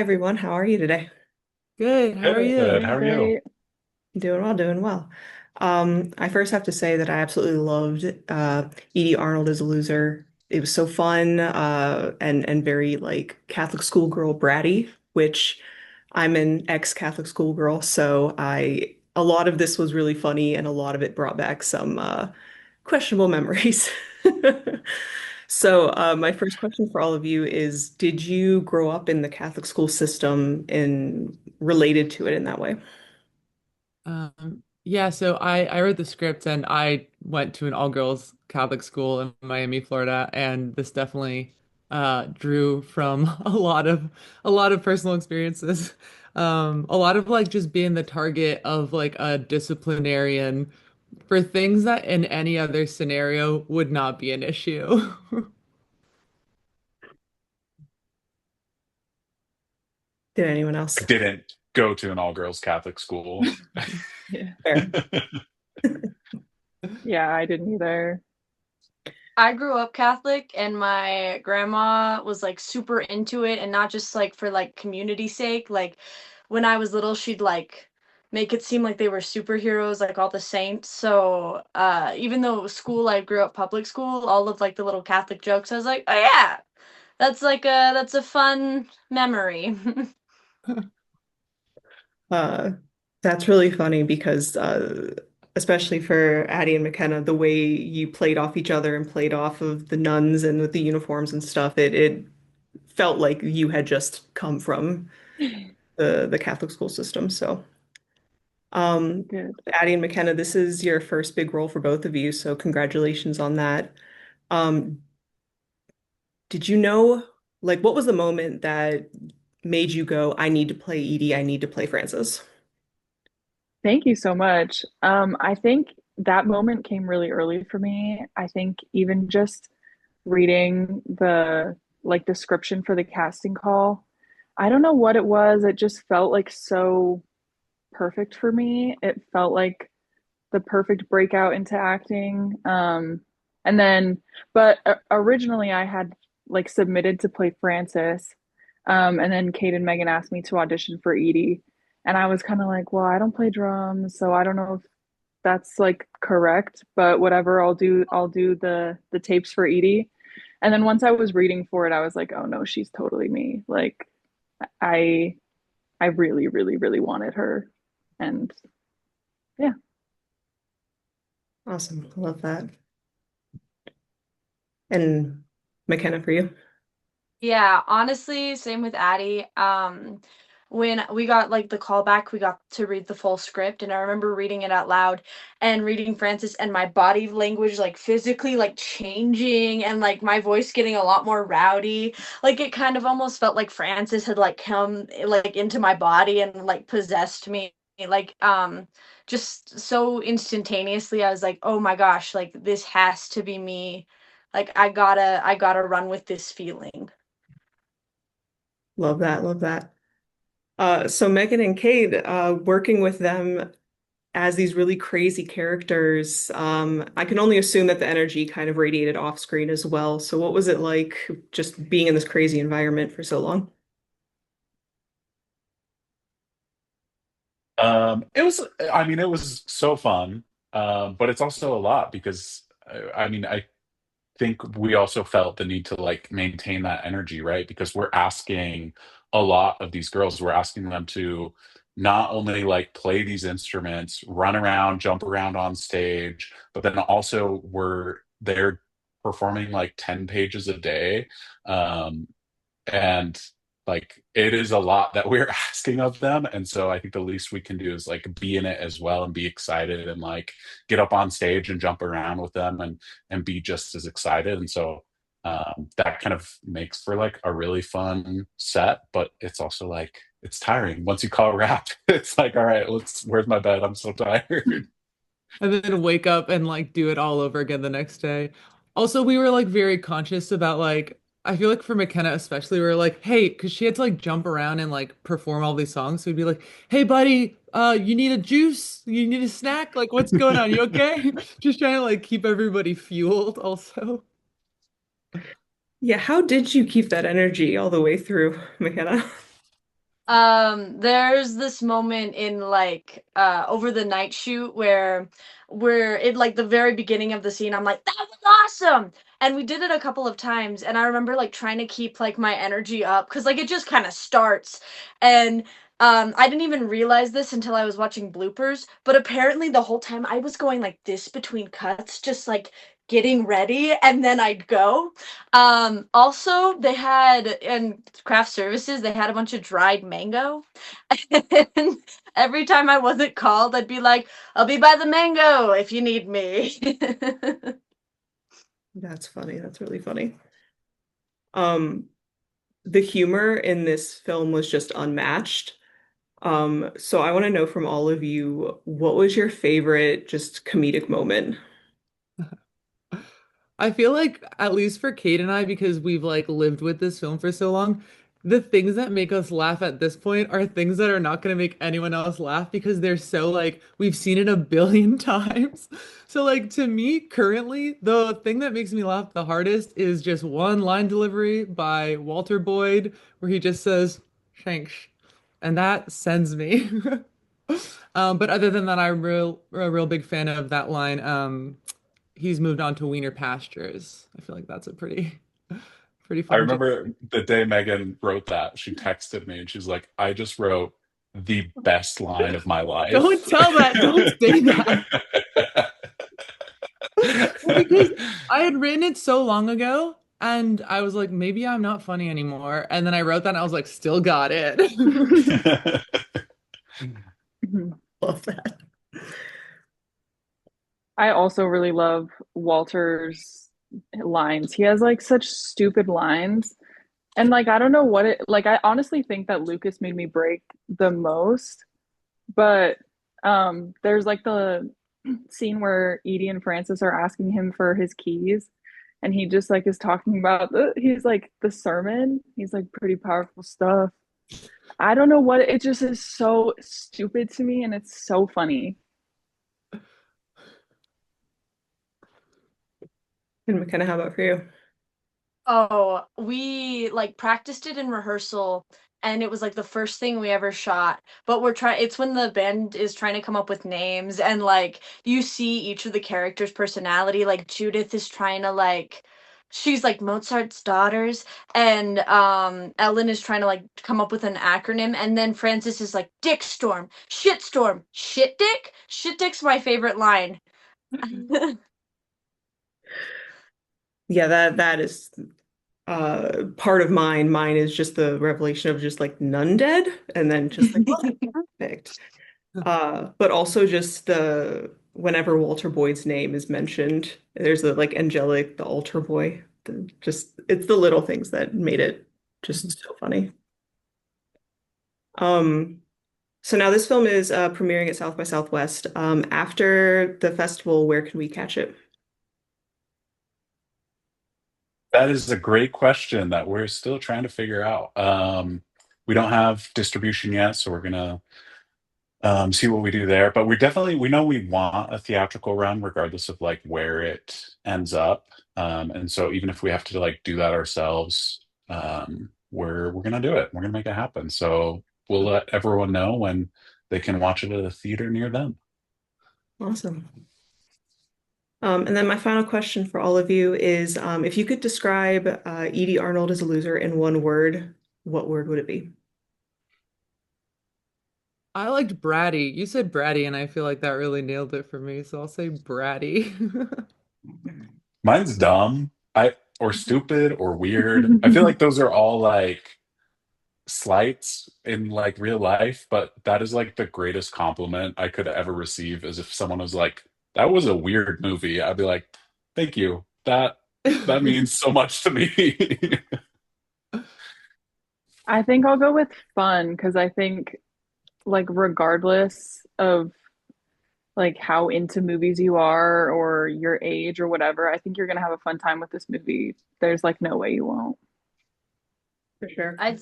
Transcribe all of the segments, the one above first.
everyone. How are you today? Good. How are Good. you? How Doing are you? great. Doing well, doing well. I first have to say that I absolutely loved Edie Arnold as a loser. It was so fun and very like Catholic schoolgirl bratty, which I'm an ex-Catholic schoolgirl, so I a lot of this was really funny and a lot of it brought back some questionable memories. So, my first question for all of you is, did you grow up in the Catholic school system and related to it in that way? Yeah, so I read the script and I went to an all-girls Catholic school in Miami, Florida, and this definitely drew from a lot of personal experiences. A lot of like just being the target of like a disciplinarian for things that in any other scenario would not be an issue. Did anyone I else? didn't go to an all-girls Catholic school. Yeah. Fair. Yeah, I didn't either. I grew up Catholic and my grandma was like super into it and not just like for like community sake. Like when I was little, she'd like make it seem like they were superheroes, like all the saints. So even though it was school, I grew up public school, all of like the little Catholic jokes, I was like, oh yeah, that's a fun memory. Uh, that's really funny because, especially for Addie and McKenna, the way you played off each other and played off of the nuns and with the uniforms and stuff, it felt like you had just come from the Catholic school system. So, um, Good. Addie and McKenna, this is your first big role for both of you, so congratulations on that. Um, did you know, like, what was the moment that made you go, I need to play Edie, I need to play Francis? Thank you so much. I think that moment came really early for me. I think even just reading the like description for the casting call, I don't know what it was. It just felt like so perfect for me. It felt like the perfect breakout into acting. And then, but originally I had like submitted to play Frances. And then Kate and Megan asked me to audition for Edie. And I was kind of like, well, I don't play drums, so I don't know if that's like correct, but whatever, I'll do the tapes for Edie. And then once I was reading for it, I was like, oh no, she's totally me. Like I I really, really, really wanted her. And yeah. Awesome. I love that. And McKenna for you. Yeah, honestly, same with Addie. When we got like the callback, we got to read the full script, and I remember reading it out loud and reading Francis and my body language like physically like changing and like my voice getting a lot more rowdy. Like it kind of almost felt like Francis had like come like into my body and like possessed me. Like just so instantaneously, I was like, "Oh my gosh, like this has to be me." Like I gotta run with this feeling. Love that. Love that. So Megan and Kate, working with them as these really crazy characters, I can only assume that the energy kind of radiated off screen as well. So what was it like just being in this crazy environment for so long? it was so fun. But it's also a lot because I think we also felt the need to like maintain that energy, right? Because we're asking a lot of these girls. We're asking them to not only like play these instruments, run around, jump around on stage, but then also they're performing like 10 pages a day. Um, and like it is a lot that we're asking of them, and so I think the least we can do is like be in it as well and be excited and like get up on stage and jump around with them and be just as excited. And so that kind of makes for like a really fun set, but it's also like it's tiring once you call a wrap. It's like, all right, let's where's my bed, I'm so tired. And then wake up and like do it all over again the next day. Also, we were like very conscious about like I feel like for McKenna especially, we were like, hey, because she had to like jump around and like perform all these songs. So we'd be like, hey buddy, you need a juice? You need a snack? Like, what's going on? You okay? Just trying to like keep everybody fueled also. Yeah, how did you keep that energy all the way through, McKenna? There's this moment in like over the night shoot where it like the very beginning of the scene, I'm like, that was awesome. And we did it a couple of times, and I remember like trying to keep like my energy up because like it just kind of starts. And I didn't even realize this until I was watching bloopers, but apparently the whole time I was going like this between cuts, just like getting ready, and then I'd go. Also, they had in craft services, they had a bunch of dried mango. And every time I wasn't called, I'd be like, I'll be by the mango if you need me. That's funny. That's really funny. Um, the humor in this film was just unmatched. So I want to know from all of you, what was your favorite just comedic moment? I feel like at least for Kate and I, because we've like lived with this film for so long, the things that make us laugh at this point are things that are not going to make anyone else laugh because they're so like we've seen it a billion times. So like to me currently, the thing that makes me laugh the hardest is just one line delivery by Walter Boyd where he just says "thanks," and that sends me. But other than that, I'm a real big fan of that line. He's moved on to Wiener pastures. I feel like that's a pretty I fun joke. remember the day Megan wrote that, she texted me and she's like, I just wrote the best line of my Don't life. tell that. Don't say that. Well, because I had written it so long ago, and I was like, maybe I'm not funny anymore. And then I wrote that, and I was like, still got it. Love that. I also really love Walter's lines. He has like such stupid lines. And like I don't know what it like I honestly think that Lucas made me break the most, but there's like the scene where Edie and Francis are asking him for his keys and he just like is talking about he's like the sermon. He's like pretty powerful stuff. I don't know what it just is so stupid to me and it's so funny. And McKenna, how about for you? Oh, we like practiced it in rehearsal and it was like the first thing we ever shot. But we're trying it's when the band is trying to come up with names and like you see each of the characters' personality. Like Judith is trying to like she's like Mozart's daughters and Ellen is trying to like come up with an acronym and then Francis is like Dick Storm, Shit Storm, Shit Dick? Shit Dick's my favorite line. Yeah, that is part of mine. Mine is just the revelation of just like none dead and then just like, oh, perfect. But also just the whenever Walter Boyd's name is mentioned, there's the like angelic, the altar boy. Just it's the little things that made it just so funny. Um, so now this film is premiering at South by Southwest. After the festival, where can we catch it? That is a great question that we're still trying to figure out. We don't have distribution yet, so we're gonna see what we do there. But we know we want a theatrical run, regardless of like where it ends up. And so even if we have to like do that ourselves, we're gonna do it. We're gonna make it happen. So we'll let everyone know when they can watch it at a theater near them. Awesome. And then my final question for all of you is if you could describe Edie Arnold as a loser in one word, what word would it be? I liked bratty. You said bratty, and I feel like that really nailed it for me. So I'll say bratty. Mine's dumb. I or stupid or weird. I feel like those are all like slights in like real life, but that is like the greatest compliment I could ever receive is if someone was like, that was a weird movie. I'd be like, thank you. That means so much to me. I think I'll go with fun because I think like regardless of like how into movies you are or your age or whatever, I think you're gonna have a fun time with this movie. There's like no way you won't. For sure. I'd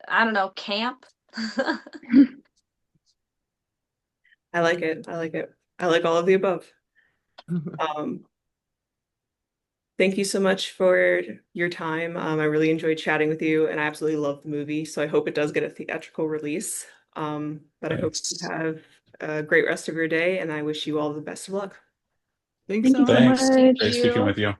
I don't know, camp. I like it. I like it. I like all of the above. Um, Thank you so much for your time. I really enjoyed chatting with you, and I absolutely love the movie. So I hope it does get a theatrical release. But I hope you Thanks. have a great rest of your day, and I wish you all the best of luck. Thanks Thank so you so much. Thanks. Thank much. Great speaking with you. you.